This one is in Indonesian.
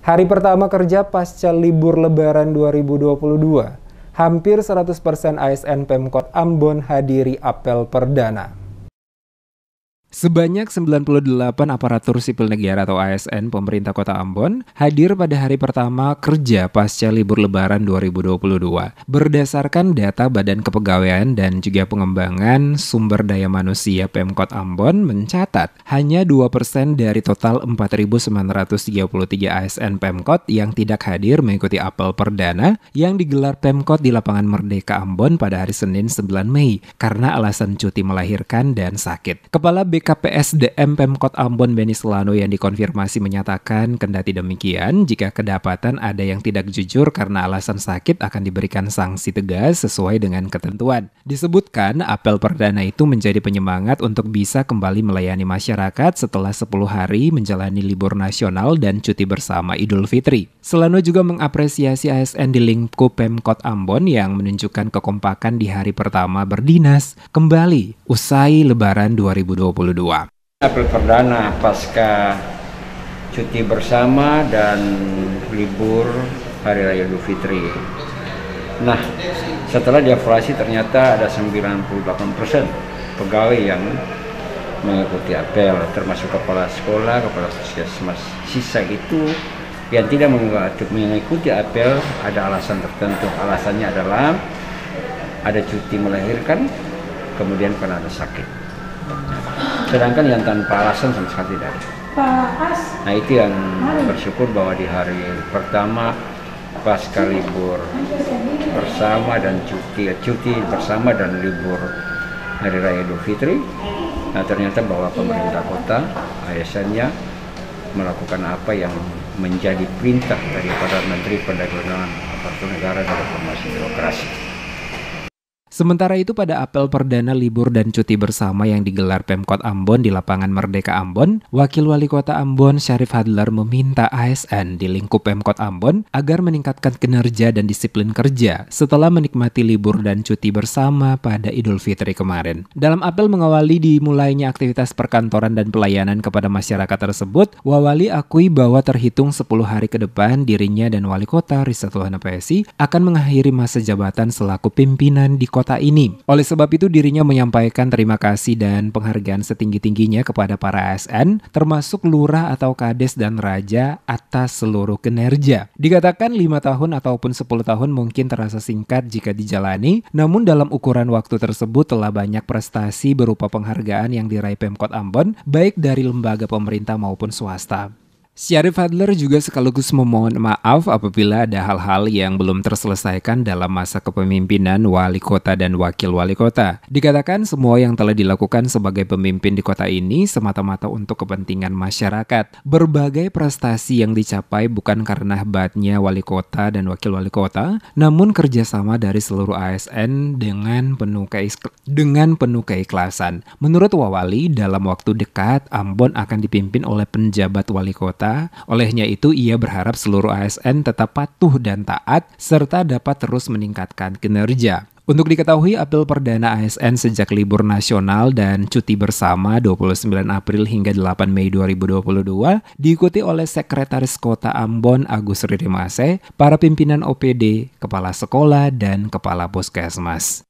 Hari pertama kerja pasca libur Lebaran 2022, hampir 100% ASN Pemkot Ambon hadiri apel perdana. Sebanyak 98 aparatur sipil negara atau ASN pemerintah Kota Ambon hadir pada hari pertama kerja pasca libur Lebaran 2022. Berdasarkan data Badan Kepegawaian dan juga Pengembangan Sumber Daya Manusia Pemkot Ambon mencatat hanya 2% dari total 4.933 ASN Pemkot yang tidak hadir mengikuti apel perdana yang digelar Pemkot di Lapangan Merdeka Ambon pada hari Senin 9 Mei karena alasan cuti melahirkan dan sakit. Kepala BKPSDM Pemkot Ambon Beni Selano yang dikonfirmasi menyatakan kendati demikian, jika kedapatan ada yang tidak jujur karena alasan sakit akan diberikan sanksi tegas sesuai dengan ketentuan. Disebutkan apel perdana itu menjadi penyemangat untuk bisa kembali melayani masyarakat setelah 10 hari menjalani libur nasional dan cuti bersama Idul Fitri. Selano juga mengapresiasi ASN di lingkup Pemkot Ambon yang menunjukkan kekompakan di hari pertama berdinas kembali usai Lebaran 2022. Apel perdana pasca cuti bersama dan libur Hari Raya Idul Fitri. Nah, setelah dievaluasi ternyata ada 98% pegawai yang mengikuti apel, termasuk kepala sekolah, kepala puskesmas. Sisa itu yang tidak mengikuti apel ada alasan tertentu. Alasannya adalah ada cuti melahirkan, kemudian karena ada sakit. Sedangkan yang tanpa alasan sama sekali tidak ada. Nah, itu yang bersyukur bahwa di hari pertama pasca libur bersama dan cuti bersama dan libur Hari Raya Idul Fitri, nah ternyata bahwa pemerintah kota ASN-nya melakukan apa yang menjadi perintah daripada Menteri Perdagangan Aparatur Negara dan Reformasi Birokrasi. Sementara itu pada apel perdana libur dan cuti bersama yang digelar Pemkot Ambon di Lapangan Merdeka Ambon, Wakil Wali Kota Ambon Syarif Hadlar meminta ASN di lingkup Pemkot Ambon agar meningkatkan kinerja dan disiplin kerja setelah menikmati libur dan cuti bersama pada Idul Fitri kemarin. Dalam apel mengawali dimulainya aktivitas perkantoran dan pelayanan kepada masyarakat tersebut, Wawali akui bahwa terhitung 10 hari ke depan dirinya dan Wali Kota Rizatullah Napesi akan mengakhiri masa jabatan selaku pimpinan di kota ini. Oleh sebab itu dirinya menyampaikan terima kasih dan penghargaan setinggi-tingginya kepada para ASN, termasuk lurah atau kades dan raja atas seluruh kinerja. Dikatakan 5 tahun ataupun 10 tahun mungkin terasa singkat jika dijalani, namun dalam ukuran waktu tersebut telah banyak prestasi berupa penghargaan yang diraih Pemkot Ambon, baik dari lembaga pemerintah maupun swasta. Syarif Hadlar juga sekaligus memohon maaf apabila ada hal-hal yang belum terselesaikan dalam masa kepemimpinan wali kota dan wakil wali kota. Dikatakan semua yang telah dilakukan sebagai pemimpin di kota ini semata-mata untuk kepentingan masyarakat. Berbagai prestasi yang dicapai bukan karena hebatnya wali kota dan wakil wali kota, namun kerjasama dari seluruh ASN dengan penuh keikhlasan. Menurut Wawali, dalam waktu dekat Ambon akan dipimpin oleh penjabat wali kota. Olehnya itu ia berharap seluruh ASN tetap patuh dan taat serta dapat terus meningkatkan kinerja. Untuk diketahui, apel perdana ASN sejak libur nasional dan cuti bersama 29 April hingga 8 Mei 2022 diikuti oleh Sekretaris Kota Ambon Agus Ridimase, para pimpinan OPD, kepala sekolah, dan kepala puskesmas.